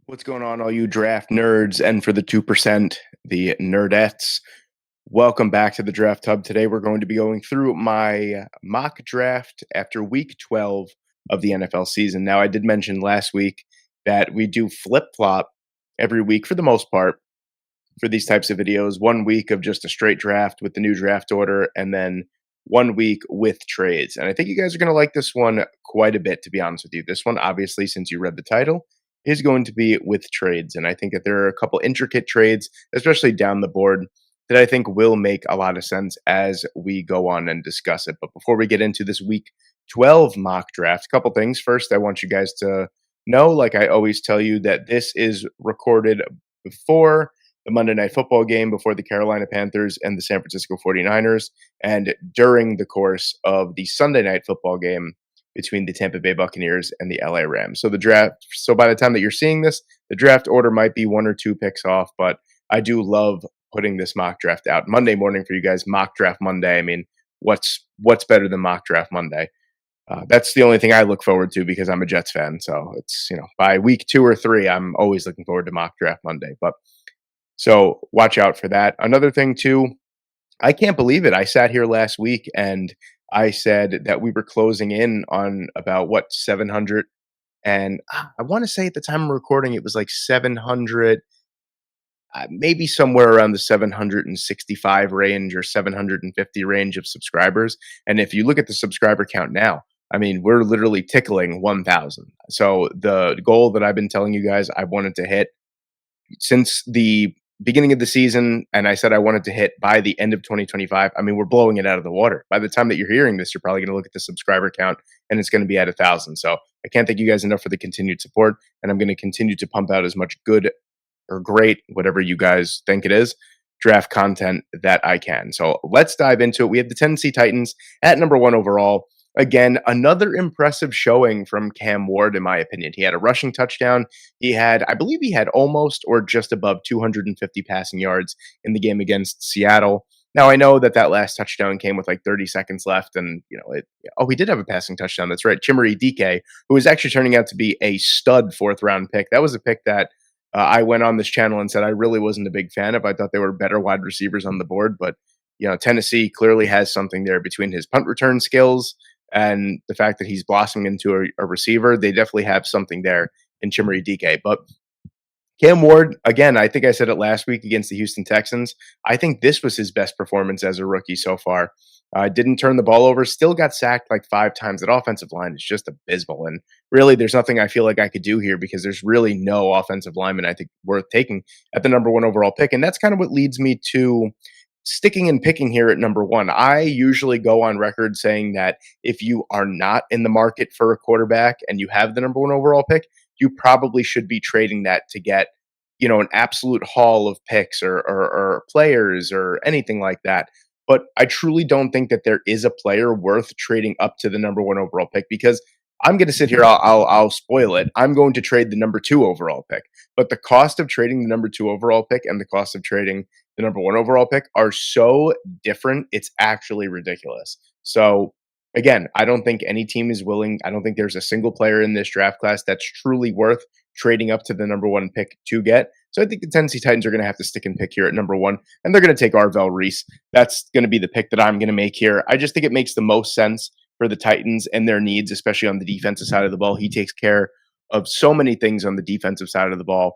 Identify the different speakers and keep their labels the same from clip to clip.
Speaker 1: What's going on, all you draft nerds? And for the 2%, the nerdettes, welcome back to the Draft Hub. Today, we're going to be going through my mock draft after week 12 of the NFL season. Now, I did mention last week that we do flip flop every week for the most part for these types of videos. 1 week of just a straight draft with the new draft order, and then 1 week with trades. And I think you guys are going to like this one quite a bit, to be honest with you. This one, obviously, since you read the title, is going to be with trades. And I think that there are a couple intricate trades, especially down the board, that I think will make a lot of sense as we go on and discuss it. But before we get into this week 12 mock draft, a couple things. First, I want you guys to know, like I always tell you, that this is recorded before the Monday Night Football game, before the Carolina Panthers and the San Francisco 49ers, and during the course of the Sunday Night Football game between the Tampa Bay Buccaneers and the LA Rams. So by the time that you're seeing this, the draft order might be 1 or 2 picks off, but I do love putting this mock draft out Monday morning for you guys. Mock draft Monday. I mean, what's better than mock draft Monday? That's the only thing I look forward to because I'm a Jets fan. So it's, by week 2 or 3, I'm always looking forward to mock draft Monday. But so watch out for that. Another thing too, I can't believe it. I sat here last week and I said that we were closing in on about 700, and I want to say at the time of recording it was like 700, maybe somewhere around the 765 range or 750 range of subscribers. And if you look at the subscriber count now, I mean, we're literally tickling 1,000. So the goal that I've been telling you guys I wanted to hit since the beginning of the season, and I said I wanted to hit by the end of 2025. I mean, we're blowing it out of the water. By the time that you're hearing this, you're probably going to look at the subscriber count and it's going to be at 1,000. So I can't thank you guys enough for the continued support, and I'm going to continue to pump out as much good or great, whatever you guys think it is, draft content that I can. So let's dive into it. We have the Tennessee Titans at number 1 overall. Again, another impressive showing from Cam Ward, in my opinion. He had a rushing touchdown. I believe he had almost or just above 250 passing yards in the game against Seattle. Now, I know that last touchdown came with like 30 seconds left, and he did have a passing touchdown. That's right, Chimere Dike, who is actually turning out to be a stud 4th-round pick. That was a pick that I went on this channel and said I really wasn't a big fan of. I thought there were better wide receivers on the board, but Tennessee clearly has something there between his punt return skills and the fact that he's blossoming into a receiver. They definitely have something there in Chimere Dike. But Cam Ward, again, I think I said it last week against the Houston Texans. I think this was his best performance as a rookie so far. Didn't turn the ball over, still got sacked like 5 times. That offensive line is just abysmal. And really, there's nothing I feel like I could do here because there's really no offensive lineman I think worth taking at the number 1 overall pick. And that's kind of what leads me to sticking and picking here at number 1. I usually go on record saying that if you are not in the market for a quarterback and you have the number 1 overall pick, you probably should be trading that to get, an absolute haul of picks or players or anything like that. But I truly don't think that there is a player worth trading up to the number 1 overall pick because I'm going to sit here. I'll spoil it. I'm going to trade the number 2 overall pick. But the cost of trading the number 2 overall pick and the cost of trading the number 1 overall pick are so different. It's actually ridiculous. So again, I don't think any team is willing. I don't think there's a single player in this draft class that's truly worth trading up to the number 1 pick to get. So I think the Tennessee Titans are going to have to stick and pick here at number 1, and they're going to take Arvell Reese. That's going to be the pick that I'm going to make here. I just think it makes the most sense for the Titans and their needs, especially on the defensive side of the ball. He takes care of so many things on the defensive side of the ball.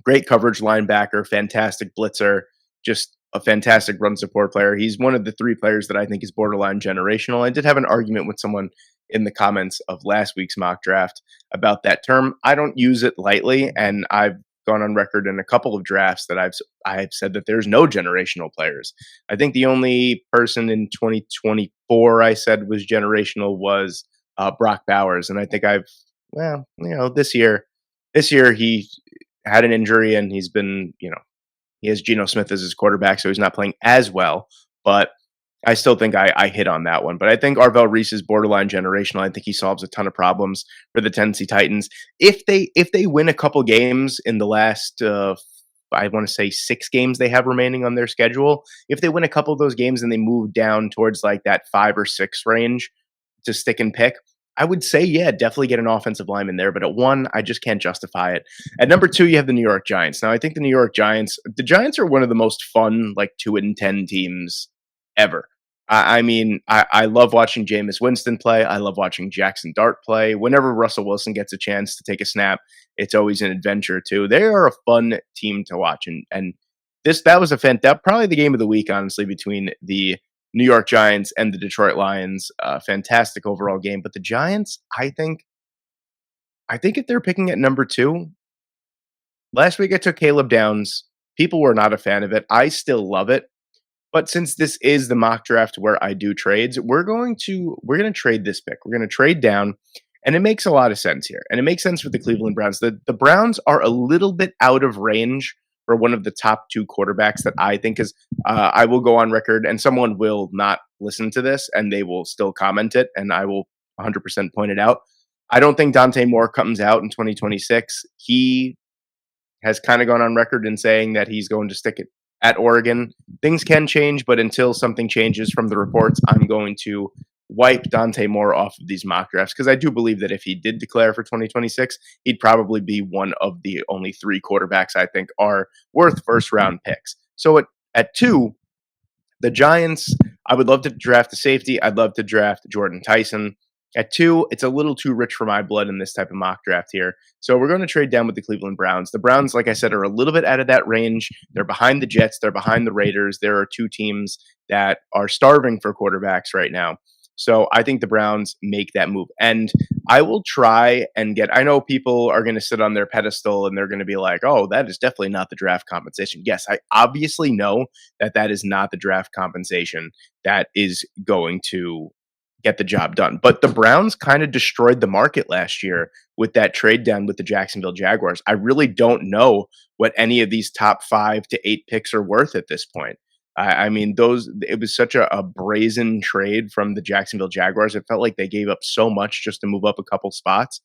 Speaker 1: Great coverage linebacker, fantastic blitzer, just a fantastic run support player. He's one of the 3 players that I think is borderline generational. I did have an argument with someone in the comments of last week's mock draft about that term. I don't use it lightly, and I've gone on record in a couple of drafts that I've said that there's no generational players. I think the only person in 2024 I said was generational was Brock Bowers, and I think this year he had an injury and he's been, he has Geno Smith as his quarterback, so he's not playing as well. But I still think I hit on that one. But I think Arvell Reese is borderline generational. I think he solves a ton of problems for the Tennessee Titans. If they win a couple games in the last, I want to say 6 games they have remaining on their schedule, if they win a couple of those games and they move down towards like that 5 or 6 range to stick and pick, I would say, yeah, definitely get an offensive lineman there. But at one, I just can't justify it. At number two, you have the New York Giants. Now, I think the Giants are one of the most fun, like 2-10 teams ever. I love watching Jameis Winston play. I love watching Jackson Dart play. Whenever Russell Wilson gets a chance to take a snap, it's always an adventure too. They are a fun team to watch, and that was that probably the game of the week, honestly, between the New York Giants and the Detroit Lions. Fantastic overall game, but the Giants, I think if they're picking at number two, last week I took Caleb Downs. People were not a fan of it. I still love it. But since this is the mock draft where I do trades, we're going to trade this pick. We're going to trade down, and it makes a lot of sense here. And it makes sense for the Cleveland Browns. The Browns are a little bit out of range for one of the top two quarterbacks that I think is. I will go on record, and someone will not listen to this, and they will still comment it, and I will 100% point it out. I don't think Dante Moore comes out in 2026. He has kind of gone on record in saying that he's going to stick it at Oregon. Things can change, but until something changes from the reports, I'm going to wipe Dante Moore off of these mock drafts because I do believe that if he did declare for 2026, he'd probably be one of the only three quarterbacks I think are worth first round picks. So at two, the Giants, I would love to draft a safety. I'd love to draft Jordyn Tyson. At two, it's a little too rich for my blood in this type of mock draft here. So we're going to trade down with the Cleveland Browns. The Browns, like I said, are a little bit out of that range. They're behind the Jets. They're behind the Raiders. There are two teams that are starving for quarterbacks right now. So I think the Browns make that move. And I will try and I know people are going to sit on their pedestal and they're going to be like, oh, that is definitely not the draft compensation. Yes, I obviously know that is not the draft compensation that is going to get the job done. But the Browns kind of destroyed the market last year with that trade down with the Jacksonville Jaguars. I really don't know what any of these top 5 to 8 picks are worth at this point. It was such a brazen trade from the Jacksonville Jaguars. It felt like they gave up so much just to move up a couple spots.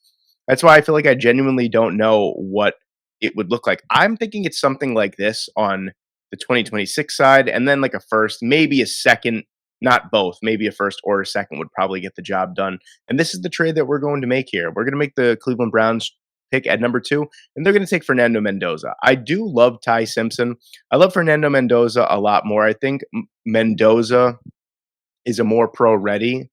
Speaker 1: That's why I feel like I genuinely don't know what it would look like. I'm thinking it's something like this on the 2026 side, and then like a first, maybe a second. Not both, maybe a first or a second would probably get the job done. And this is the trade that we're going to make here. We're going to make the Cleveland Browns pick at number 2, and they're going to take Fernando Mendoza. I do love Ty Simpson. I love Fernando Mendoza a lot more. I think Mendoza is a more pro-ready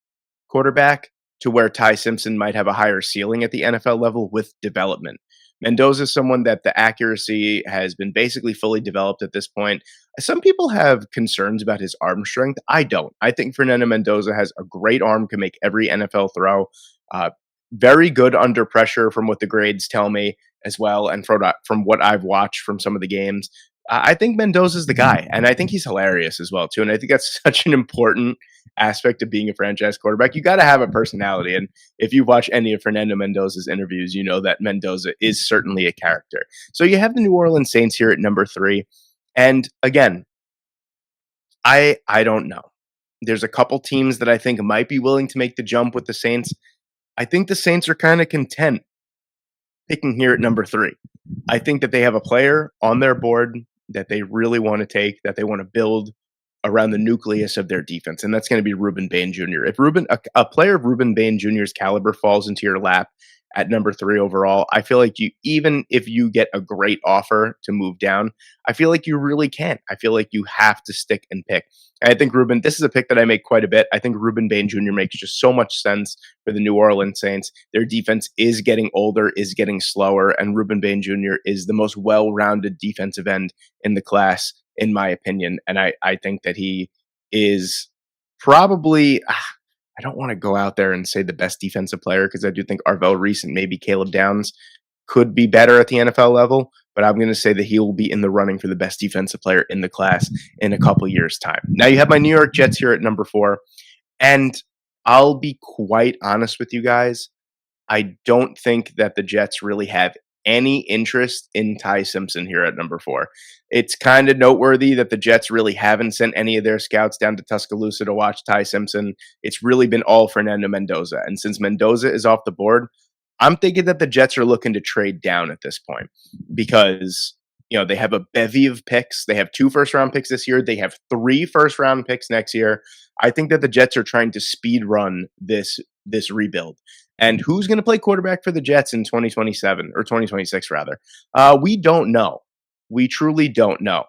Speaker 1: quarterback to where Ty Simpson might have a higher ceiling at the NFL level with development. Mendoza is someone that the accuracy has been basically fully developed at this point. Some people have concerns about his arm strength. I don't. I think Fernando Mendoza has a great arm, can make every NFL throw. Very good under pressure from what the grades tell me as well, and from what I've watched from some of the games. I think Mendoza's the guy, and I think he's hilarious as well, too. And I think that's such an important aspect of being a franchise quarterback. You got to have a personality. And if you watch any of Fernando Mendoza's interviews, you know that Mendoza is certainly a character. So you have the New Orleans Saints here at number 3. And again, I don't know. There's a couple teams that I think might be willing to make the jump with the Saints. I think the Saints are kind of content picking here at number 3. I think that they have a player on their board that they really want to take, that they want to build around the nucleus of their defense, and that's going to be Ruben Bane Jr. If a player of Ruben Bane Jr.'s caliber falls into your lap at number 3 overall, I feel like even if you get a great offer to move down, I feel like you really can't. I feel like you have to stick and pick. And I think this is a pick that I make quite a bit. I think Ruben Bane Jr. makes just so much sense for the New Orleans Saints. Their defense is getting older, is getting slower, and Ruben Bane Jr. is the most well-rounded defensive end in the class, in my opinion. And I think that he is probably, I don't want to go out there and say the best defensive player because I do think Arvell Reese and maybe Caleb Downs could be better at the NFL level, but I'm going to say that he will be in the running for the best defensive player in the class in a couple years' time. Now you have my New York Jets here at number 4, and I'll be quite honest with you guys. I don't think that the Jets really have any interest in Ty Simpson here at number 4. It's kind of noteworthy that the Jets really haven't sent any of their scouts down to Tuscaloosa to watch Ty Simpson. It's really been all Fernando Mendoza. And since Mendoza is off the board, I'm thinking that the Jets are looking to trade down at this point because, they have a bevy of picks. They have 2 first-round picks this year. They have 3 first-round picks next year. I think that the Jets are trying to speed run this rebuild. And who's going to play quarterback for the Jets in 2027 or 2026 rather? We don't know. We truly don't know.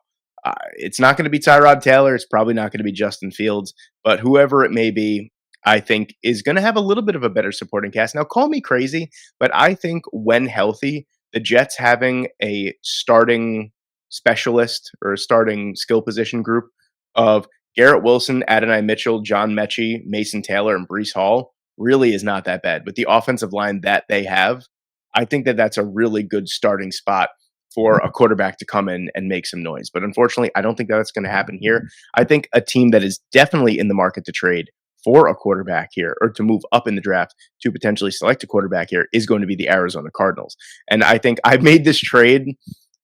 Speaker 1: It's not going to be Tyrod Taylor. It's probably not going to be Justin Fields, but whoever it may be, I think is going to have a little bit of a better supporting cast. Now, call me crazy, but I think when healthy, the Jets having a starting specialist or a starting skill position group of Garrett Wilson, Adonai Mitchell, John Mechie, Mason Taylor, and Breece Hall really is not that bad. With the offensive line that they have, I think that that's a really good starting spot for a quarterback to come in and make some noise. But unfortunately, I don't think that's going to happen here. I think a team that is definitely in the market to trade for a quarterback here or to move up in the draft to potentially select a quarterback here is going to be the Arizona Cardinals. And I think I made this trade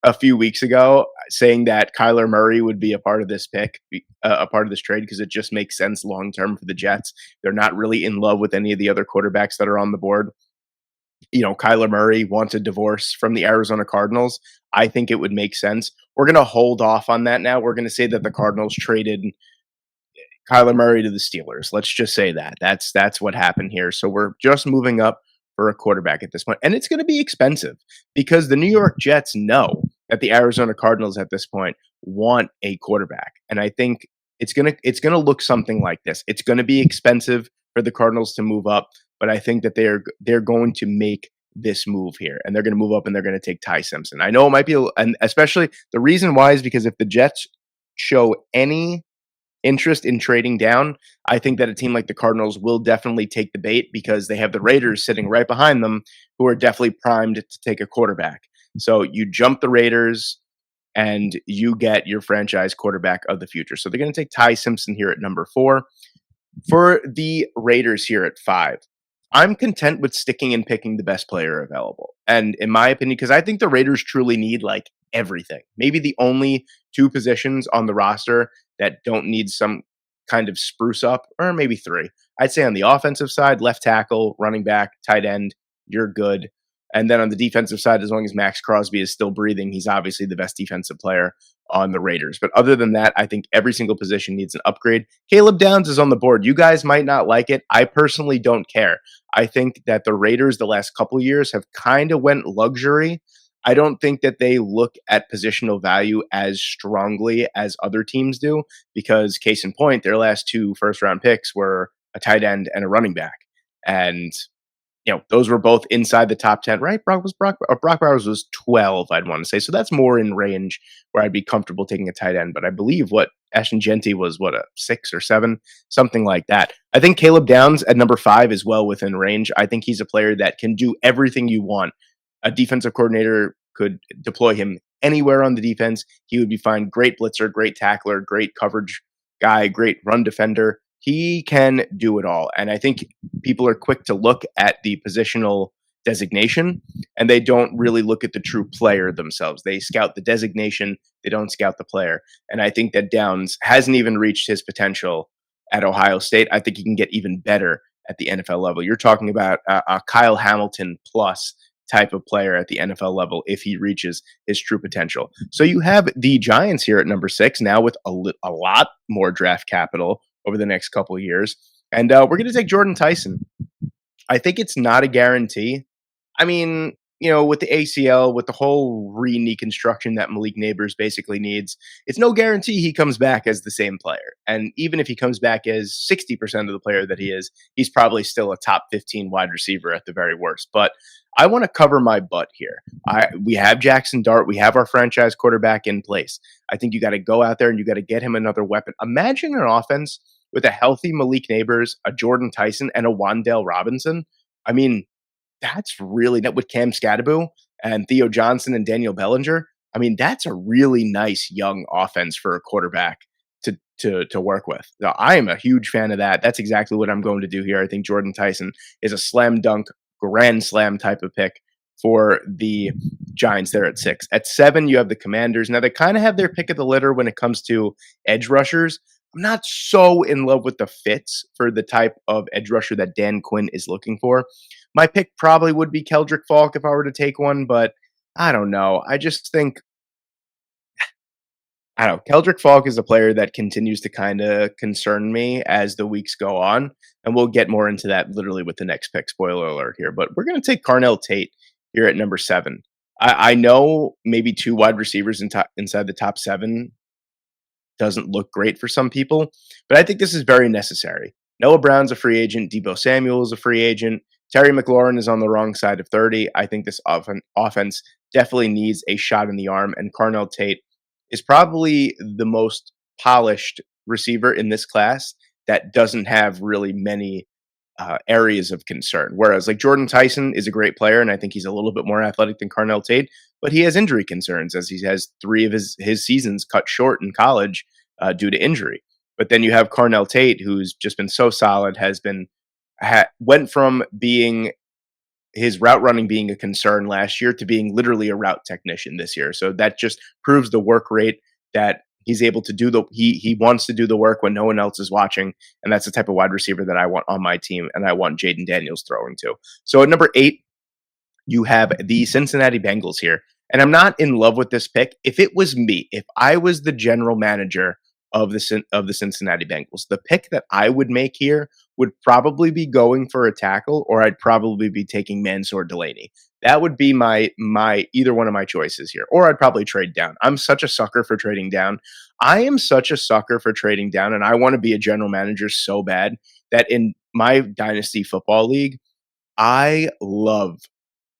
Speaker 1: a few weeks ago saying that Kyler Murray would be a part of this pick, a part of this trade, because it just makes sense long term for the Jets. They're not really in love with any of the other quarterbacks that are on the board. Kyler Murray wants a divorce from the Arizona Cardinals. I think it would make sense. We're going to hold off on that now. We're going to say that the Cardinals traded Kyler Murray to the Steelers. Let's just say that. That's what happened here. So we're just moving up for a quarterback at this point. And it's going to be expensive because the New York Jets know that the Arizona Cardinals at this point want a quarterback. And I think it's going to look something like this. It's going to be expensive for the Cardinals to move up, but I think that they're going to make this move here, and they're going to move up and they're going to take Ty Simpson. I know it might be, and especially the reason why is because if the Jets show any interest in trading down, I think that a team like the Cardinals will definitely take the bait because they have the Raiders sitting right behind them who are definitely primed to take a quarterback. So you jump the Raiders and you get your franchise quarterback of the future. So they're going to take Ty Simpson here at number 4. For the Raiders here at 5, I'm content with sticking and picking the best player available. And in my opinion, because I think the Raiders truly need like everything. Maybe the only 2 positions on the roster that don't need some kind of spruce up, or maybe 3. I'd say on the offensive side, left tackle, running back, tight end, you're good. And then on the defensive side, as long as Max Crosby is still breathing, he's obviously the best defensive player on the Raiders. But other than that, I think every single position needs an upgrade. Caleb Downs is on the board. You guys might not like it. I personally don't care. I think that the Raiders the last couple of years have kind of went luxury. I don't think that they look at positional value as strongly as other teams do because case in point, their last 2 first-round picks were a tight end and a running back. And those were both inside the top 10, right? Brock Bowers was 12, I'd want to say. So that's more in range where I'd be comfortable taking a tight end. But I believe Ashton Genty was a 6 or 7, something like that. I think Caleb Downs at number 5 is well within range. I think he's a player that can do everything you want. A defensive coordinator could deploy him anywhere on the defense. He would be fine. Great blitzer, great tackler, great coverage guy, great run defender. He can do it all. And I think people are quick to look at the positional designation and they don't really look at the true player themselves. They scout the designation, they don't scout the player. And I think that Downs hasn't even reached his potential at Ohio State. I think he can get even better at the NFL level. You're talking about a Kyle Hamilton plus type of player at the NFL level if he reaches his true potential. So you have the Giants here at number 6 now with a lot more draft capital over the next couple of years. And we're going to take Jordyn Tyson. I think it's not a guarantee. I mean, with the ACL, with the whole knee construction that Malik Neighbors basically needs, it's no guarantee he comes back as the same player. And even if he comes back as 60% of the player that he is, he's probably still a top 15 wide receiver at the very worst. But I want to cover my butt here. We have Jackson Dart. We have our franchise quarterback in place. I think you got to go out there and you got to get him another weapon. Imagine an offense with a healthy Malik Neighbors, a Jordyn Tyson, and a Wan'Dale Robinson. I mean, that's really with Cam Scadaboo and Theo Johnson and Daniel Bellinger. I mean, that's a really nice young offense for a quarterback to work with. Now, I am a huge fan of that. That's exactly what I'm going to do here. I think Jordyn Tyson is a slam dunk, grand slam type of pick for the Giants there at 6. At 7, you have the Commanders. Now, they kind of have their pick of the litter when it comes to edge rushers. I'm not so in love with the fits for the type of edge rusher that Dan Quinn is looking for. My pick probably would be Keldric Faulk if I were to take one, but I don't know. I just think I don't know. Keldric Faulk is a player that continues to kind of concern me as the weeks go on, and we'll get more into that literally with the next pick. Spoiler alert here, but we're going to take Carnell Tate here at number 7. I know maybe 2 wide receivers inside the top 7 doesn't look great for some people, but I think this is very necessary. Noah Brown's a free agent. Deebo Samuel is a free agent. Terry McLaurin is on the wrong side of 30. I think this offense definitely needs a shot in the arm, and Carnell Tate is probably the most polished receiver in this class that doesn't have really many areas of concern. Whereas like Jordyn Tyson is a great player, and I think he's a little bit more athletic than Carnell Tate, but he has injury concerns as he has 3 of his seasons cut short in college due to injury. But then you have Carnell Tate, who's just been so solid, went from being his route running being a concern last year to being literally a route technician this year. So that just proves the work rate that he's able to do. He wants to do the work when no one else is watching, and that's the type of wide receiver that I want on my team, and I want Jayden Daniels throwing to. So at number 8, you have the Cincinnati Bengals here, and I'm not in love with this pick. If it was me, if I was the general manager of the Cincinnati Bengals, the pick that I would make here would probably be going for a tackle, or I'd probably be taking Mansour Delaney. That would be my either one of my choices here, or I'd probably trade down. I'm such a sucker for trading down. I am such a sucker for trading down, and I want to be a general manager so bad that in my dynasty football league, I love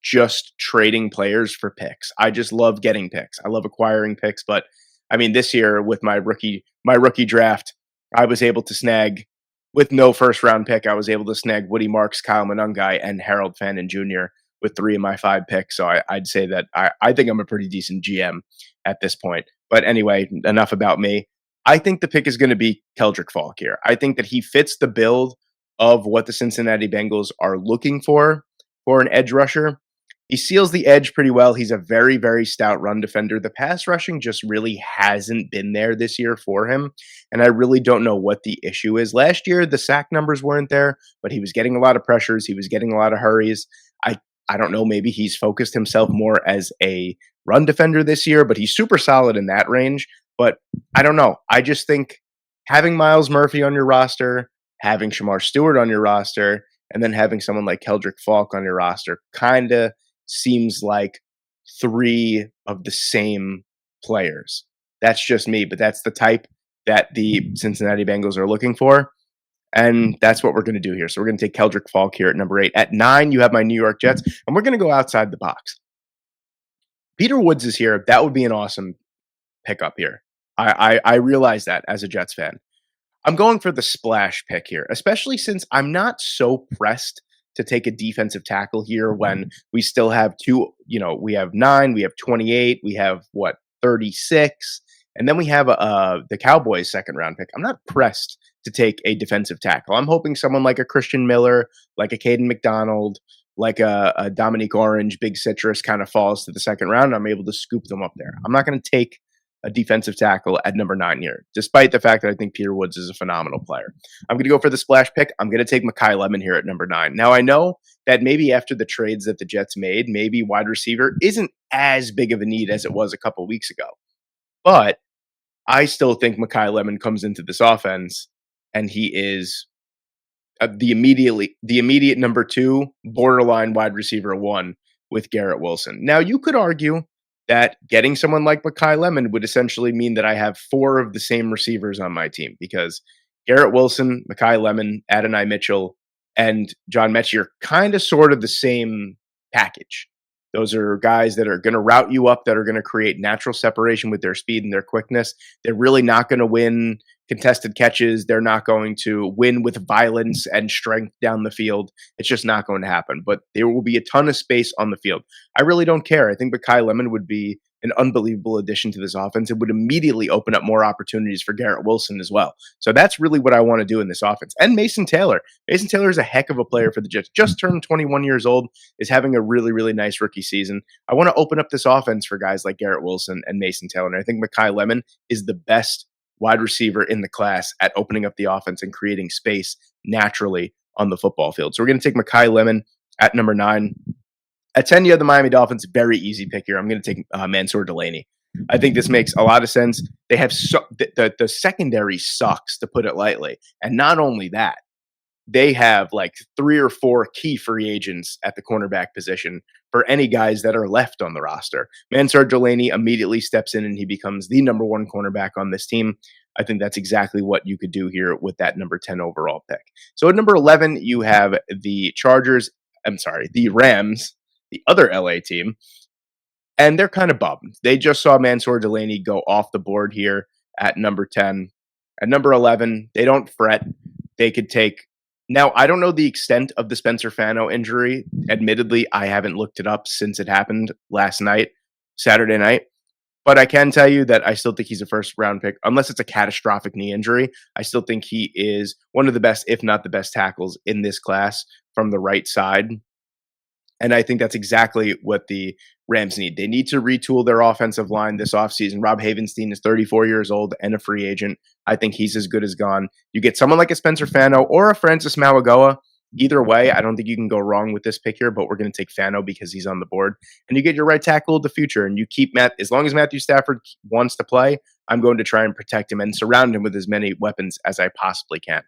Speaker 1: just trading players for picks. I just love getting picks. I love acquiring picks, but I mean, this year with my rookie draft, I was able to snag, with no first round pick, I was able to snag Woody Marks, Kyle Monungai, and Harold Fannin Jr. with 3 of my 5 picks. So I'd say that I think I'm a pretty decent GM at this point. But anyway, enough about me. I think the pick is going to be Keldric Faulk here. I think that he fits the build of what the Cincinnati Bengals are looking for an edge rusher. He seals the edge pretty well. He's a very, very stout run defender. The pass rushing just really hasn't been there this year for him, and I really don't know what the issue is. Last year, the sack numbers weren't there, but he was getting a lot of pressures. He was getting a lot of hurries. I don't know, maybe he's focused himself more as a run defender this year, but he's super solid in that range. But I don't know. I just think having Myles Murphy on your roster, having Shamar Stewart on your roster, and then having someone like Keldric Faulk on your roster kind of seems like 3 of the same players. That's just me, but that's the type that the Cincinnati Bengals are looking for. And that's what we're going to do here. So we're going to take Keldric Faulk here at number 8. At 9, you have my New York Jets, and we're going to go outside the box. Peter Woods is here. That would be an awesome pickup here. I realize that as a Jets fan. I'm going for the splash pick here, especially since I'm not so pressed to take a defensive tackle here when we still have 2, we have 9, we have 28, we have 36, and then we have the Cowboys second round pick. I'm not pressed to take a defensive tackle. I'm hoping someone like a Christian Miller, like a Kaden McDonald, like a Dominique Orange, Big Citrus kind of falls to the second round. I'm able to scoop them up there. I'm not going to take a defensive tackle at number 9 here, despite the fact that I think Peter Woods is a phenomenal player. I'm going to go for the splash pick. I'm going to take Makai Lemon here at number 9. Now, I know that maybe after the trades that the Jets made, maybe wide receiver isn't as big of a need as it was a couple weeks ago. But I still think Makai Lemon comes into this offense, and he is the immediate number 2, borderline wide receiver 1 with Garrett Wilson. Now, you could argue that getting someone like Makai Lemon would essentially mean that I have 4 of the same receivers on my team, because Garrett Wilson, Makai Lemon, Adonai Mitchell, and John Mechie are kind of sort of the same package. Those are guys that are going to route you up, that are going to create natural separation with their speed and their quickness. They're really not going to win contested catches. They're not going to win with violence and strength down the field. It's just not going to happen. But there will be a ton of space on the field. I really don't care. I think Makai Lemon would be an unbelievable addition to this offense. It would immediately open up more opportunities for Garrett Wilson as well. So that's really what I want to do in this offense. And Mason Taylor. Mason Taylor is a heck of a player for the Jets. Just turned 21 years old, is having a really, really nice rookie season. I want to open up this offense for guys like Garrett Wilson and Mason Taylor. And I think Makai Lemon is the best wide receiver in the class at opening up the offense and creating space naturally on the football field. So we're going to take Makai Lemon at number 9. At 10, you have the Miami Dolphins. Very easy pick here. I'm going to take Mansour Delaney. I think this makes a lot of sense. They have the secondary sucks, to put it lightly. And not only that, they have like 3 or 4 key free agents at the cornerback position for any guys that are left on the roster. Mansour Delaney immediately steps in and he becomes the number 1 cornerback on this team. I think that's exactly what you could do here with that number 10 overall pick. So at number 11, you have the the Rams, the other LA team, and they're kind of bummed. They just saw Mansour Delaney go off the board here at number 10. At number 11, they don't fret. They could take. Now, I don't know the extent of the Spencer Fano injury. Admittedly, I haven't looked it up since it happened last night, Saturday night. But I can tell you that I still think he's a first round pick, unless it's a catastrophic knee injury. I still think he is one of the best, if not the best tackles in this class from the right side. And I think that's exactly what the Rams need. They need to retool their offensive line this offseason. Rob Havenstein is 34 years old and a free agent. I think he's as good as gone. You get someone like a Spencer Fano or a Francis Mauigoa. Either way, I don't think you can go wrong with this pick here, but we're going to take Fano because he's on the board. And you get your right tackle of the future, and you keep as long as Matthew Stafford wants to play, I'm going to try and protect him and surround him with as many weapons as I possibly can.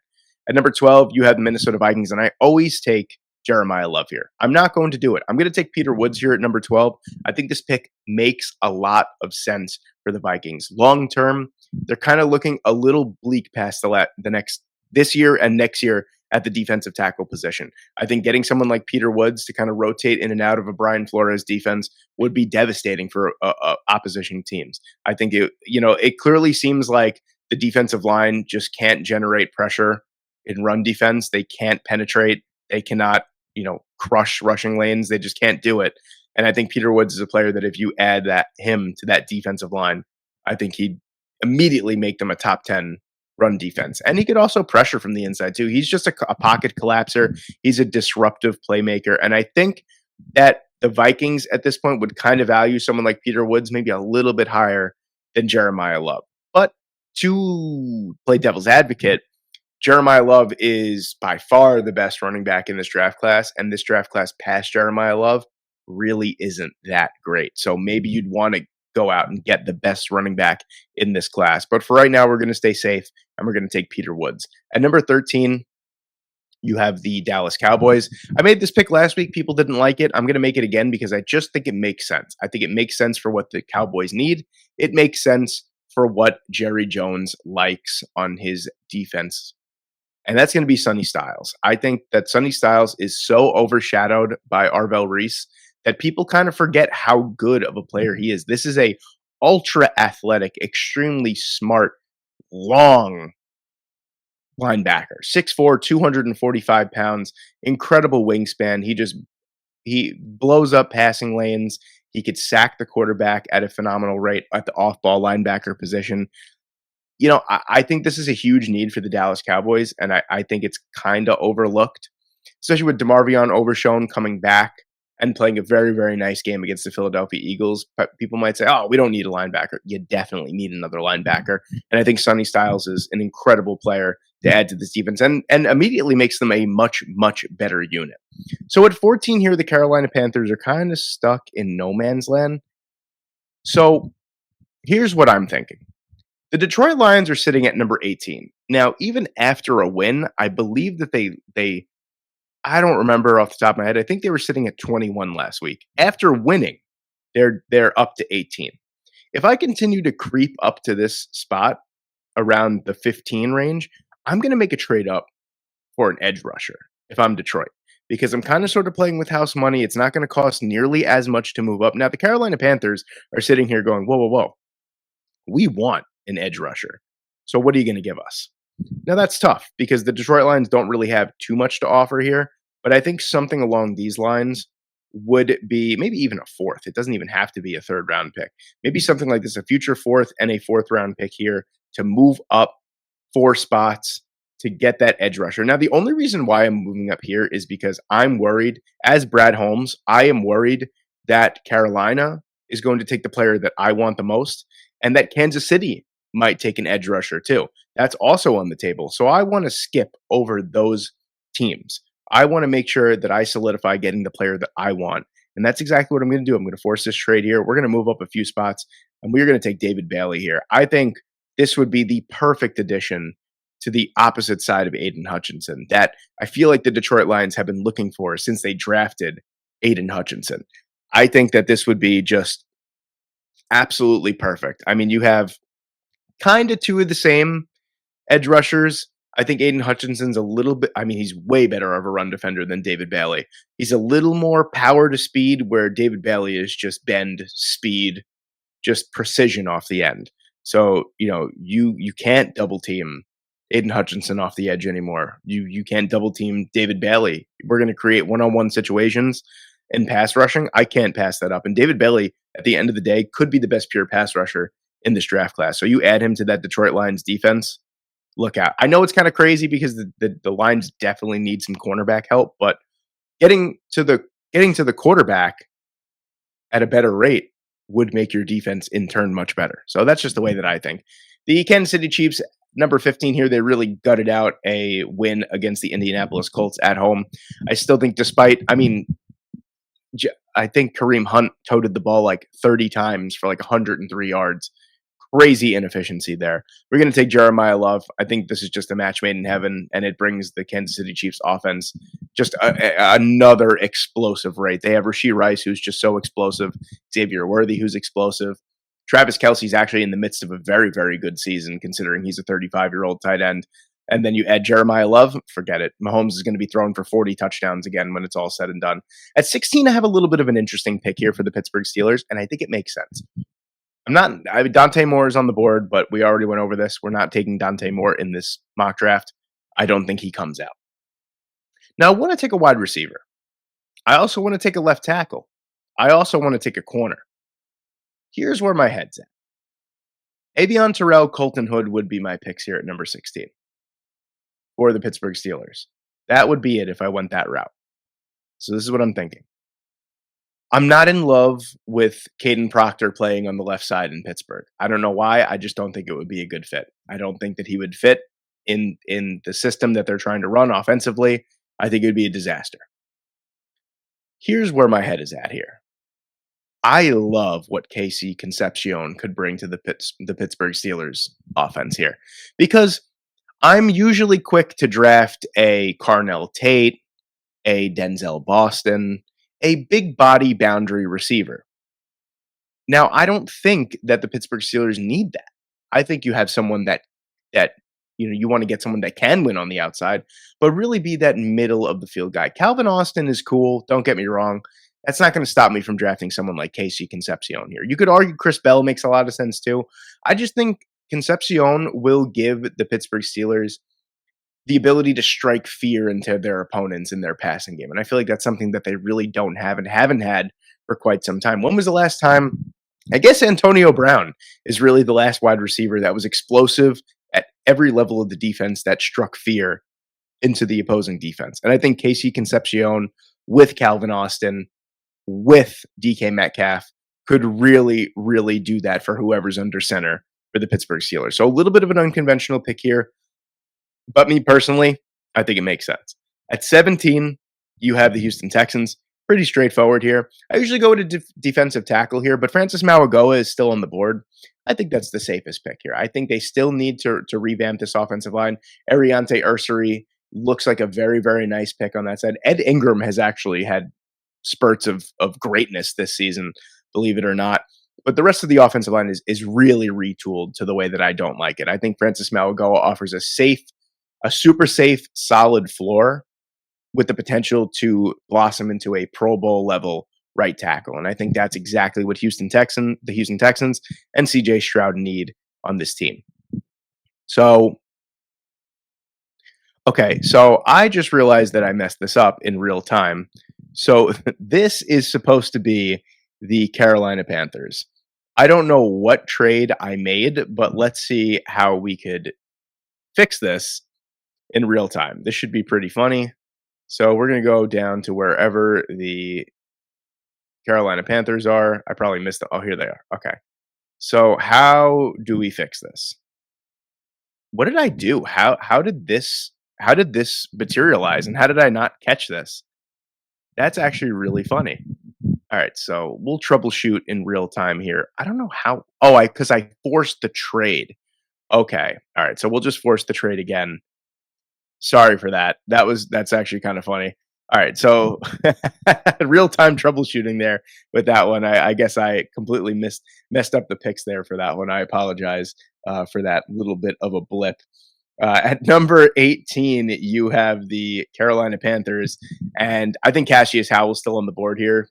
Speaker 1: At number 12, you have the Minnesota Vikings, and I always take Jeremiyah Love here. I'm not going to do it. I'm going to take Peter Woods here at number 12. I think this pick makes a lot of sense for the Vikings. Long term, they're kind of looking a little bleak past this year and next year at the defensive tackle position. I think getting someone like Peter Woods to kind of rotate in and out of a Brian Flores defense would be devastating for opposition teams. I think it clearly seems like the defensive line just can't generate pressure in run defense. They can't penetrate. They cannot, crush rushing lanes. They just can't do it. And I think Peter Woods is a player that if you add him to that defensive line, I think he'd immediately make them a top 10 run defense. And he could also pressure from the inside too. He's just a pocket collapser. He's a disruptive playmaker. And I think that the Vikings at this point would kind of value someone like Peter Woods maybe a little bit higher than Jeremiyah Love. But to play devil's advocate, Jeremiyah Love is by far the best running back in this draft class, and this draft class past Jeremiyah Love really isn't that great. So maybe you'd want to go out and get the best running back in this class. But for right now, we're going to stay safe, and we're going to take Peter Woods. At number 13, you have the Dallas Cowboys. I made this pick last week. People didn't like it. I'm going to make it again because I just think it makes sense. I think it makes sense for what the Cowboys need. It makes sense for what Jerry Jones likes on his defense. And that's going to be Sonny Styles. I think that Sonny Styles is so overshadowed by Arvell Reese that people kind of forget how good of a player he is. This is a ultra athletic, extremely smart, long linebacker. 6'4", 245 pounds, incredible wingspan. He blows up passing lanes. He could sack the quarterback at a phenomenal rate at the off-ball linebacker position. I think this is a huge need for the Dallas Cowboys, and I think it's kind of overlooked, especially with DeMarvion Overshown coming back and playing a very, very nice game against the Philadelphia Eagles. But people might say, we don't need a linebacker. You definitely need another linebacker. And I think Sonny Styles is an incredible player to add to this defense and immediately makes them a much, much better unit. So at 14 here, the Carolina Panthers are kind of stuck in no man's land. So here's what I'm thinking. The Detroit Lions are sitting at number 18. Now, even after a win, I believe that they I don't remember off the top of my head. I think they were sitting at 21 last week. After winning, they're up to 18. If I continue to creep up to this spot around the 15 range, I'm going to make a trade up for an edge rusher if I'm Detroit, because I'm kind of sort of playing with house money. It's not going to cost nearly as much to move up. Now, the Carolina Panthers are sitting here going, whoa. We want an edge rusher. So what are you going to give us? Now that's tough because the Detroit Lions don't really have too much to offer here, but I think something along these lines would be maybe even a fourth. It doesn't even have to be a third round pick. Maybe something like this, a future fourth and a fourth round pick here to move up 4 spots to get that edge rusher. Now, the only reason why I'm moving up here is because I'm worried, as Brad Holmes, I am worried that Carolina is going to take the player that I want the most, and that Kansas City might take an edge rusher too. That's also on the table. So I want to skip over those teams. I want to make sure that I solidify getting the player that I want. And that's exactly what I'm going to do. I'm going to force this trade here. We're going to move up a few spots, and we're going to take David Bailey here. I think this would be the perfect addition to the opposite side of Aiden Hutchinson that I feel like the Detroit Lions have been looking for since they drafted Aiden Hutchinson. I think that this would be just absolutely perfect. I mean, you have kind of two of the same edge rushers. I think Aiden Hutchinson's a little bit, I mean, he's way better of a run defender than David Bailey. He's a little more power to speed, where David Bailey is just bend, speed, just precision off the end. So, you can't double team Aiden Hutchinson off the edge anymore. You can't double team David Bailey. We're going to create one-on-one situations in pass rushing. I can't pass that up. And David Bailey, at the end of the day, could be the best pure pass rusher in this draft class. So you add him to that Detroit Lions defense, look out. I know it's kind of crazy because the Lions definitely need some cornerback help, but getting to the quarterback at a better rate would make your defense in turn much better. So that's just the way that I think. The Kansas City Chiefs, number 15 here, they really gutted out a win against the Indianapolis Colts at home. I still think I think Kareem Hunt toted the ball like 30 times for like 103 yards. Crazy inefficiency there. We're going to take Jeremiyah Love. I think this is just a match made in heaven, and it brings the Kansas City Chiefs offense just another explosive rate. They have Rashee Rice, who's just so explosive. Xavier Worthy, who's explosive. Travis Kelce's actually in the midst of a very, very good season, considering he's a 35-year-old tight end. And then you add Jeremiyah Love, forget it. Mahomes is going to be throwing for 40 touchdowns again when it's all said and done. At 16, I have a little bit of an interesting pick here for the Pittsburgh Steelers, and I think it makes sense. Dante Moore is on the board, but we already went over this. We're not taking Dante Moore in this mock draft. I don't think he comes out. Now, I want to take a wide receiver. I also want to take a left tackle. I also want to take a corner. Here's where my head's at. Avieon Terrell, Colton Hood would be my picks here at number 16 for the Pittsburgh Steelers. That would be it if I went that route. So this is what I'm thinking. I'm not in love with Kaden Proctor playing on the left side in Pittsburgh. I don't know why. I just don't think it would be a good fit. I don't think that he would fit in the system that they're trying to run offensively. I think it would be a disaster. Here's where my head is at here. I love what Casey Concepcion could bring to the Pittsburgh Steelers offense here, because I'm usually quick to draft a Carnell Tate, a Denzel Boston, a big body boundary receiver. Now, I don't think that the Pittsburgh Steelers need that. I think you have someone that you want to get someone that can win on the outside, but really be that middle of the field guy. Calvin Austin is cool. Don't get me wrong. That's not going to stop me from drafting someone like Casey Concepcion here. You could argue Chris Bell makes a lot of sense too. I just think Concepcion will give the Pittsburgh Steelers the ability to strike fear into their opponents in their passing game. And I feel like that's something that they really don't have and haven't had for quite some time. When was the last time? I guess Antonio Brown is really the last wide receiver that was explosive at every level of the defense that struck fear into the opposing defense. And I think Casey Concepcion with Calvin Austin, with DK Metcalf, could really, really do that for whoever's under center for the Pittsburgh Steelers. So a little bit of an unconventional pick here. But me personally, I think it makes sense. At 17, you have the Houston Texans. Pretty straightforward here. I usually go with a defensive tackle here, but Francis Mauigoa is still on the board. I think that's the safest pick here. I think they still need to revamp this offensive line. Ariante Ursary looks like a very, very nice pick on that side. Ed Ingram has actually had spurts of greatness this season, believe it or not. But the rest of the offensive line is really retooled to the way that I don't like it. I think Francis Mauigoa offers a super safe, solid floor with the potential to blossom into a Pro Bowl level right tackle. And I think that's exactly what the Houston Texans and CJ Stroud need on this team. So I just realized that I messed this up in real time. So this is supposed to be the Carolina Panthers. I don't know what trade I made, but let's see how we could fix this in real time. This should be pretty funny. So we're going to go down to wherever the Carolina Panthers are. I probably missed it. Oh, here they are. Okay. So how do we fix this? What did I do? How did this materialize, and how did I not catch this? That's actually really funny. All right, so we'll troubleshoot in real time here. I don't know how. Oh, I because I forced the trade. Okay. All right. So we'll just force the trade again. Sorry for that. That's actually kind of funny. All right. So real time troubleshooting there with that one. I guess I completely messed up the picks there for that one. I apologize for that little bit of a blip. At number 18, you have the Carolina Panthers, and I think Cashius Howell still on the board here.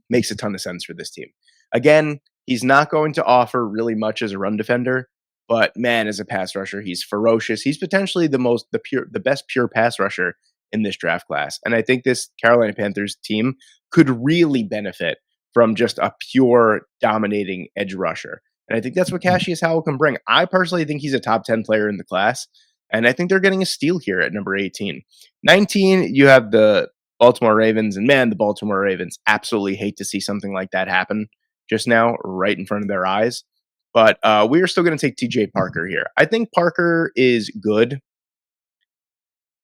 Speaker 1: Makes a ton of sense for this team. Again, he's not going to offer really much as a run defender, but man, as a pass rusher, he's ferocious. He's potentially the best pure pass rusher in this draft class. And I think this Carolina Panthers team could really benefit from just a pure dominating edge rusher. And I think that's what Cashius Howell can bring. I personally think he's a top 10 player in the class. And I think they're getting a steal here at number 18. 19, you have the Baltimore Ravens, and man, the Baltimore Ravens absolutely hate to see something like that happen just now, right in front of their eyes. But we are still going to take TJ Parker here. I think Parker is good.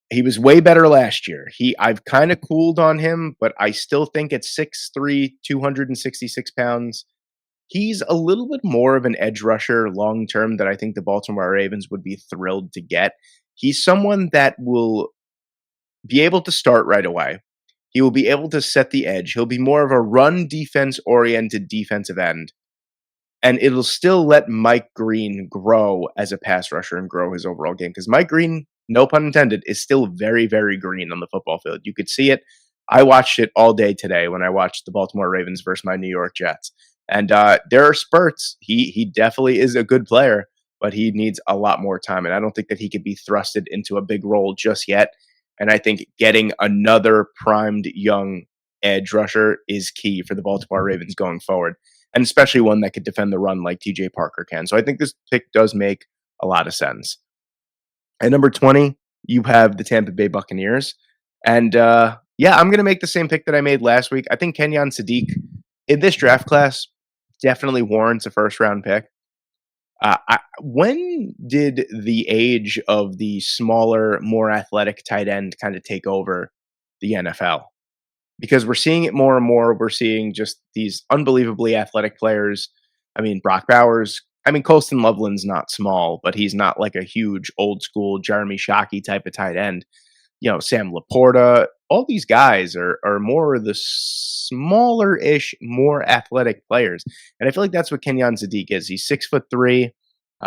Speaker 1: He was way better last year. I've kind of cooled on him, but I still think at 6'3", 266 pounds, he's a little bit more of an edge rusher long term that I think the Baltimore Ravens would be thrilled to get. He's someone that will be able to start right away. He will be able to set the edge. He'll be more of a run defense oriented defensive end. And it'll still let Mike Green grow as a pass rusher and grow his overall game. Because Mike Green, no pun intended, is still very, very green on the football field. You could see it. I watched it all day today when I watched the Baltimore Ravens versus my New York Jets. And there are spurts. He definitely is a good player, but he needs a lot more time. And I don't think that he could be thrusted into a big role just yet. And I think getting another primed young edge rusher is key for the Baltimore Ravens going forward, and especially one that could defend the run like TJ Parker can. So I think this pick does make a lot of sense. At number 20, you have the Tampa Bay Buccaneers. And yeah, I'm going to make the same pick that I made last week. I think Kenyon Sadiq in this draft class definitely warrants a first-round pick. When did the age of the smaller, more athletic tight end kind of take over the NFL? Because we're seeing it more and more. We're seeing just these unbelievably athletic players. I mean, Brock Bowers. I mean, Colston Loveland's not small, but he's not like a huge old school Jeremy Shockey type of tight end. Sam Laporta, all these guys are more of the smaller-ish, more athletic players. And I feel like that's what Kenyon Sadiq is. He's 6'3",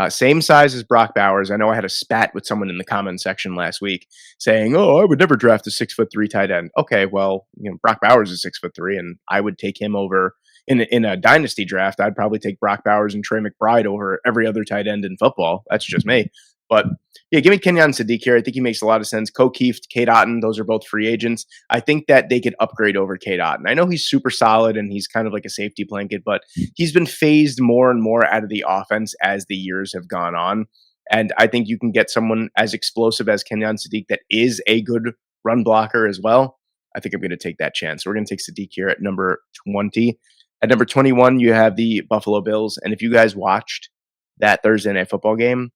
Speaker 1: same size as Brock Bowers. I know I had a spat with someone in the comment section last week saying, "Oh, I would never draft a 6'3" tight end." Okay, well, Brock Bowers is 6'3", and I would take him over in a dynasty draft. I'd probably take Brock Bowers and Trey McBride over every other tight end in football. That's just me. But yeah, give me Kenyon Sadiq here. I think he makes a lot of sense. Keeft, Cade Otton, those are both free agents. I think that they could upgrade over Cade Otton. I know he's super solid and he's kind of like a safety blanket, but he's been phased more and more out of the offense as the years have gone on. And I think you can get someone as explosive as Kenyon Sadiq that is a good run blocker as well. I think I'm going to take that chance. So we're going to take Sadiq here at number 20. At number 21, you have the Buffalo Bills. And if you guys watched that Thursday Night Football game,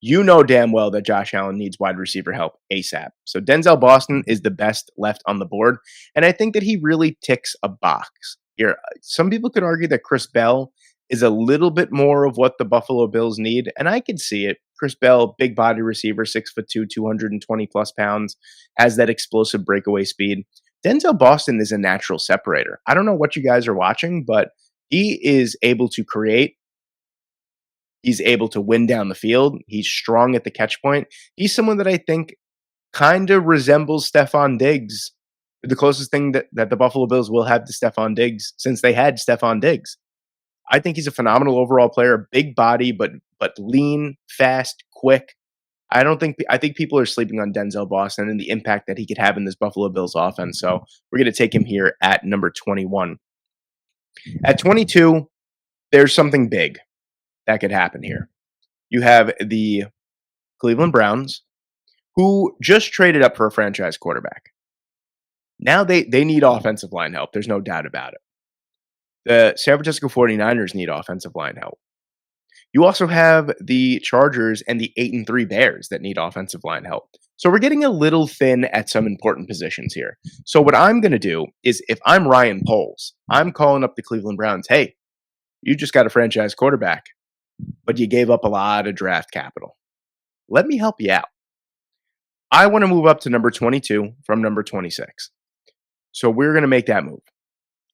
Speaker 1: you know damn well that Josh Allen needs wide receiver help ASAP. So Denzel Boston is the best left on the board. And I think that he really ticks a box here. Some people could argue that Chris Bell is a little bit more of what the Buffalo Bills need. And I could see it. Chris Bell, big body receiver, 6'2", 220 plus pounds, has that explosive breakaway speed. Denzel Boston is a natural separator. I don't know what you guys are watching, but he is able to create. He's able to win down the field. He's strong at the catch point. He's someone that I think kind of resembles Stephon Diggs, the closest thing that the Buffalo Bills will have to Stephon Diggs since they had Stephon Diggs. I think he's a phenomenal overall player, big body, but lean, fast, quick. I think people are sleeping on Denzel Boston and the impact that he could have in this Buffalo Bills offense. So we're going to take him here at number 21. At 22, there's something big that could happen here. You have the Cleveland Browns, who just traded up for a franchise quarterback. Now they need offensive line help. There's no doubt about it. The San Francisco 49ers need offensive line help. You also have the Chargers and the 8-3 Bears that need offensive line help. So we're getting a little thin at some important positions here. So what I'm going to do is if I'm Ryan Poles, I'm calling up the Cleveland Browns. Hey, you just got a franchise quarterback, but you gave up a lot of draft capital. Let me help you out. I want to move up to number 22 from number 26. So we're going to make that move.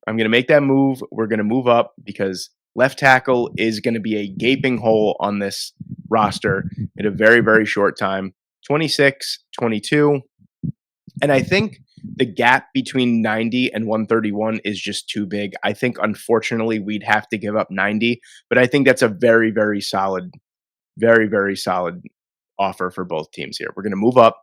Speaker 1: I'm going to make that move. We're going to move up because left tackle is going to be a gaping hole on this roster in a very, very short time. 26, 22. And I think the gap between 90 and 131 is just too big. I think, unfortunately, we'd have to give up 90, but I think that's a very, very solid offer for both teams here. We're going to move up.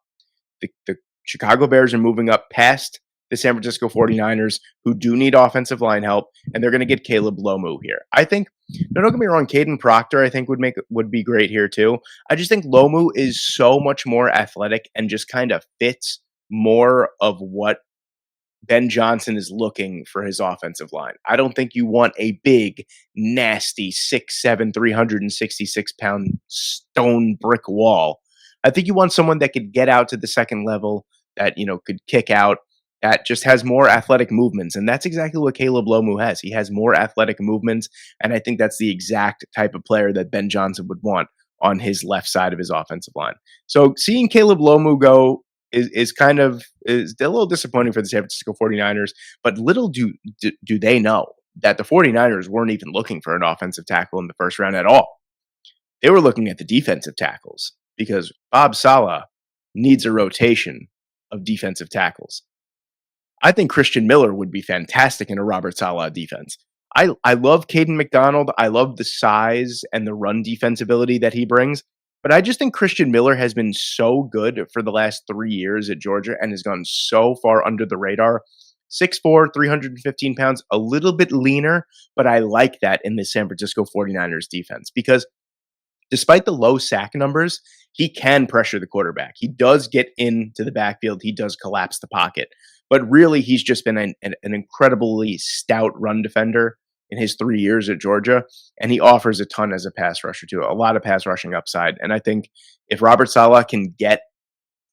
Speaker 1: The Chicago Bears are moving up past the San Francisco 49ers, who do need offensive line help, and they're going to get Caleb Lomu here. I think, don't get me wrong, Kaden Proctor I think would be great here too. I just think Lomu is so much more athletic and just kind of fits more of what Ben Johnson is looking for his offensive line. I don't think you want a big, nasty 6'7", 366-pound stone brick wall. I think you want someone that could get out to the second level, that could kick out, that just has more athletic movements. And that's exactly what Caleb Lomu has. He has more athletic movements, and I think that's the exact type of player that Ben Johnson would want on his left side of his offensive line. So seeing Caleb Lomu go is a little disappointing for the San Francisco 49ers, but little do they know that the 49ers weren't even looking for an offensive tackle in the first round at all. They were looking at the defensive tackles because Bob Saleh needs a rotation of defensive tackles. I think Christian Miller would be fantastic in a Robert Saleh defense. I love Kaden McDonald. I love the size and the run defensibility that he brings. But I just think Christian Miller has been so good for the last 3 years at Georgia and has gone so far under the radar. 6'4", 315 pounds, a little bit leaner, but I like that in the San Francisco 49ers defense because despite the low sack numbers, he can pressure the quarterback. He does get into the backfield. He does collapse the pocket. But really, he's just been an incredibly stout run defender in his 3 years at Georgia, and he offers a ton as a pass rusher too, a lot of pass rushing upside. And I think if Robert Saleh can get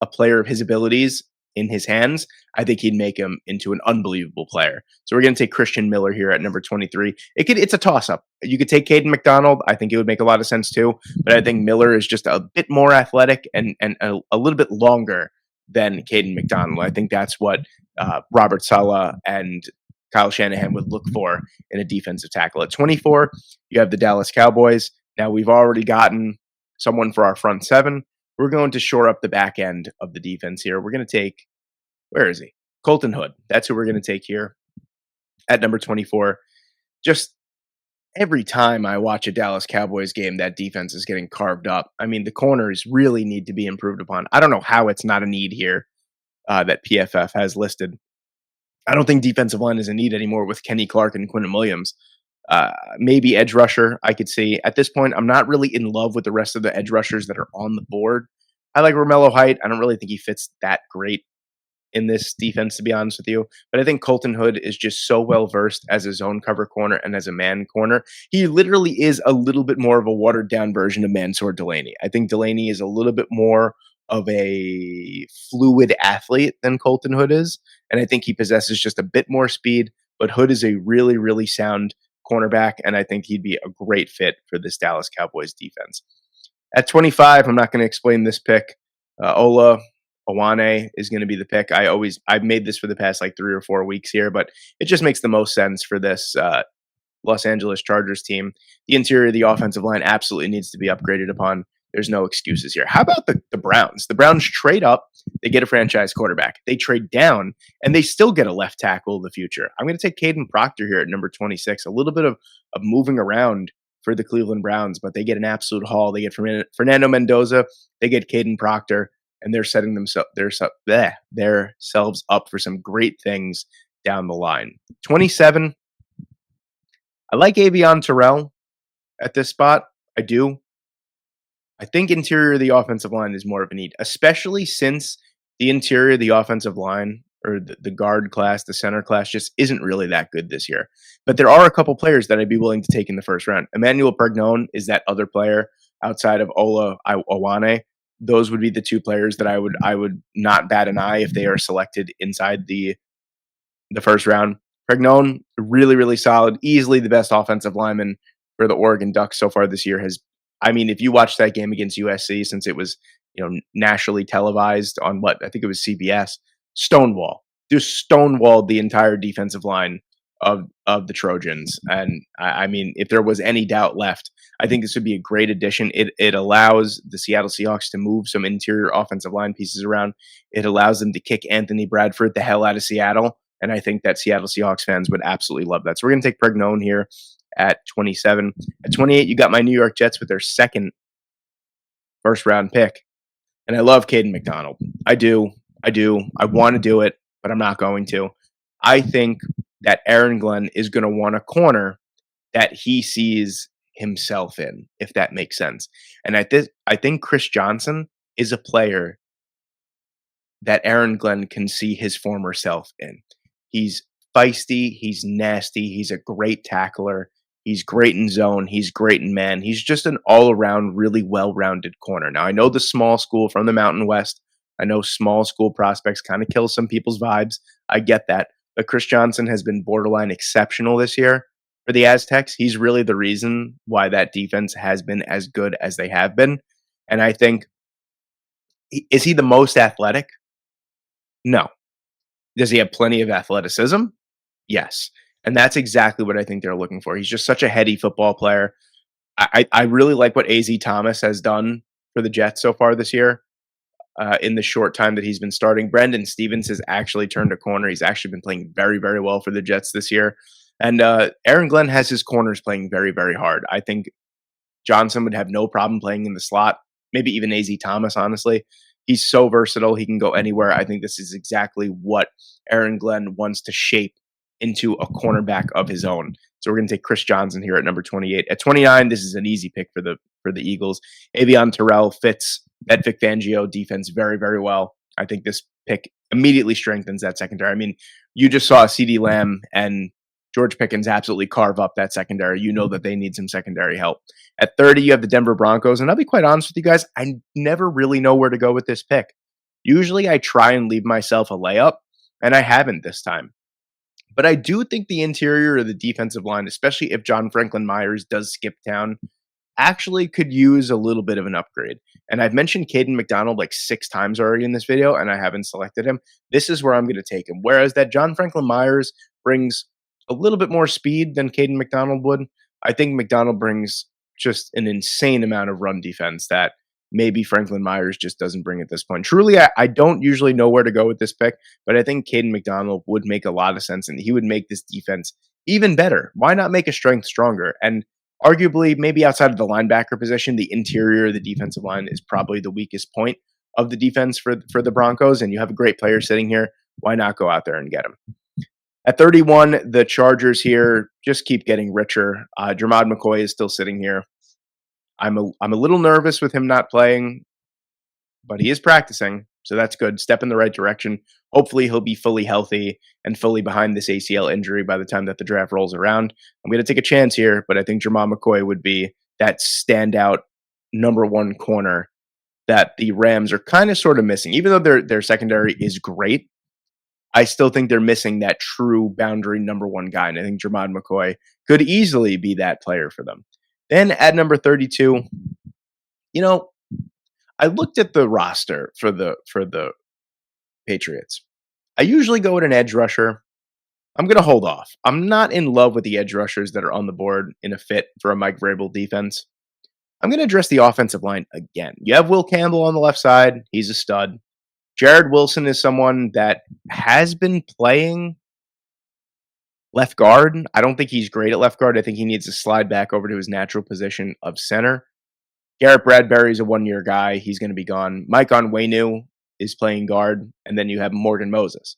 Speaker 1: a player of his abilities in his hands, I think he'd make him into an unbelievable player. So we're going to take Christian Miller here at number 23. It's a toss-up. You could take Kaden McDonald. I think it would make a lot of sense too, but I think Miller is just a bit more athletic and a little bit longer than Kaden McDonald. I think that's what Robert Saleh and Kyle Shanahan would look for in a defensive tackle. At 24, you have the Dallas Cowboys. Now, we've already gotten someone for our front seven. We're going to shore up the back end of the defense here. We're going to take, where is he? Colton Hood. That's who we're going to take here at number 24. Just every time I watch a Dallas Cowboys game, that defense is getting carved up. I mean, the corners really need to be improved upon. I don't know how it's not a need here that PFF has listed. I don't think defensive line is a need anymore with Kenny Clark and Quinnen Williams. Maybe edge rusher, I could see. At this point, I'm not really in love with the rest of the edge rushers that are on the board. I like Romello Height. I don't really think he fits that great in this defense, to be honest with you. But I think Colton Hood is just so well-versed as a zone cover corner and as a man corner. He literally is a little bit more of a watered-down version of Mansour Delaney. I think Delaney is a little bit more of a fluid athlete than Colton Hood is. And I think he possesses just a bit more speed. But Hood is a really, really sound cornerback, and I think he'd be a great fit for this Dallas Cowboys defense. At 25, I'm not going to explain this pick. Olaivavega is going to be the pick. I've made this for the past like 3 or 4 weeks here, but it just makes the most sense for this Los Angeles Chargers team. The interior of the offensive line absolutely needs to be upgraded upon. There's no excuses here. How about the Browns? The Browns trade up. They get a franchise quarterback. They trade down, and they still get a left tackle of the future. I'm going to take Kaden Proctor here at number 26. A little bit of moving around for the Cleveland Browns, but they get an absolute haul. They get Fernando Mendoza. They get Kaden Proctor, and they're setting themselves up for some great things down the line. 27, I like Avieon Terrell at this spot. I do. I think interior of the offensive line is more of a need, especially since the interior of the offensive line or the guard class, the center class just isn't really that good this year. But there are a couple players that I'd be willing to take in the first round. Emmanuel Pregnon is that other player outside of Olaivavega Ioane those would be the two players that I would not bat an eye if they are selected inside the first round. Pregnon, really, really solid, easily the best offensive lineman for the Oregon Ducks so far this year. If you watch that game against USC, since it was nationally televised on what I think it was CBS, just stonewalled the entire defensive line of the Trojans. And if there was any doubt left, I think this would be a great addition. It allows the Seattle Seahawks to move some interior offensive line pieces around. It allows them to kick Anthony Bradford the hell out of Seattle. And I think that Seattle Seahawks fans would absolutely love that. So we're going to take Pregnon here at 27. At 28, you got my New York Jets with their second first-round pick. And I love Kaden McDonald. I do. I want to do it, but I'm not going to. I think that Aaron Glenn is going to want a corner that he sees himself in, if that makes sense. And I think Chris Johnson is a player that Aaron Glenn can see his former self in. He's feisty. He's nasty. He's a great tackler. He's great in zone. He's great in man. He's just an all-around, really well-rounded corner. Now, I know the small school from the Mountain West. I know small school prospects kind of kill some people's vibes. I get that. But Chris Johnson has been borderline exceptional this year for the Aztecs. He's really the reason why that defense has been as good as they have been. And I think, is he the most athletic? No. Does he have plenty of athleticism? Yes. And that's exactly what I think they're looking for. He's just such a heady football player. I really like what A.Z. Thomas has done for the Jets so far this year in the short time that he's been starting. Brendan Stevens has actually turned a corner. He's actually been playing very, very well for the Jets this year. And Aaron Glenn has his corners playing very, very hard. I think Johnson would have no problem playing in the slot, maybe even A.Z. Thomas, honestly. He's so versatile. He can go anywhere. I think this is exactly what Aaron Glenn wants to shape into a cornerback of his own. So we're going to take Chris Johnson here at number 28. At 29, this is an easy pick for the Eagles. Avieon Terrell fits that Vic Fangio defense very, very well. I think this pick immediately strengthens that secondary. You just saw CeeDee Lamb and George Pickens absolutely carve up that secondary. You know that they need some secondary help. At 30, you have the Denver Broncos. And I'll be quite honest with you guys, I never really know where to go with this pick. Usually I try and leave myself a layup, and I haven't this time. But I do think the interior of the defensive line, especially if John Franklin Myers does skip town, actually could use a little bit of an upgrade. And I've mentioned Kaden McDonald like 6 times already in this video, and I haven't selected him. This is where I'm going to take him. Whereas that John Franklin Myers brings a little bit more speed than Kaden McDonald would, I think McDonald brings just an insane amount of run defense that maybe Franklin Myers just doesn't bring at this point. Truly, I don't usually know where to go with this pick, but I think Kaden McDonald would make a lot of sense, and he would make this defense even better. Why not make a strength stronger? And arguably, maybe outside of the linebacker position, the interior of the defensive line is probably the weakest point of the defense for the Broncos, and you have a great player sitting here. Why not go out there and get him? At 31, the Chargers here just keep getting richer. Jermod McCoy is still sitting here. I'm a little nervous with him not playing, but he is practicing, so that's good. Step in the right direction. Hopefully he'll be fully healthy and fully behind this ACL injury by the time that the draft rolls around. I'm going to take a chance here, but I think Jermod McCoy would be that standout number one corner that the Rams are kind of sort of missing. Even though their secondary is great, I still think they're missing that true boundary number one guy, and I think Jermod McCoy could easily be that player for them. Then at number 32, I looked at the roster for the Patriots. I usually go with an edge rusher. I'm going to hold off. I'm not in love with the edge rushers that are on the board in a fit for a Mike Vrabel defense. I'm going to address the offensive line again. You have Will Campbell on the left side. He's a stud. Jared Wilson is someone that has been playing left guard. I don't think he's great at left guard. I think he needs to slide back over to his natural position of center. Garrett Bradbury is a one-year guy. He's going to be gone. Mike Onwenu is playing guard. And then you have Morgan Moses.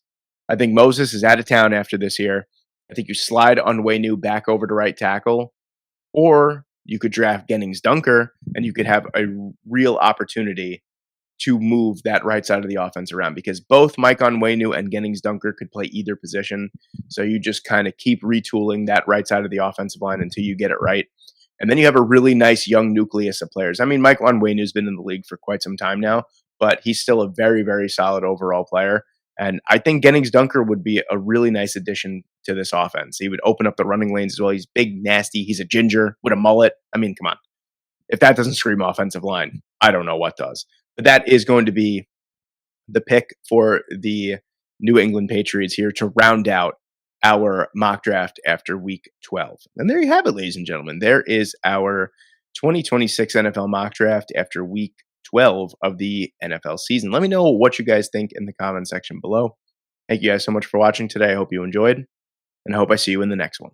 Speaker 1: I think Moses is out of town after this year. I think you slide Onwenu back over to right tackle. Or you could draft Gennings Dunker, and you could have a real opportunity to move that right side of the offense around, because both Mike Onwenu and Gennings Dunker could play either position. So you just kind of keep retooling that right side of the offensive line until you get it right. And then you have a really nice young nucleus of players. I mean, Michael Onwenu has been in the league for quite some time now, but he's still a very, very solid overall player. And I think Gennings Dunker would be a really nice addition to this offense. He would open up the running lanes as well. He's big, nasty. He's a ginger with a mullet. I mean, come on. If that doesn't scream offensive line, I don't know what does. But that is going to be the pick for the New England Patriots here to round out our mock draft after week 12. And there you have it, ladies and gentlemen. There is our 2026 NFL mock draft after week 12 of the NFL season. Let me know what you guys think in the comment section below. Thank you guys so much for watching today. I hope you enjoyed, and I hope I see you in the next one.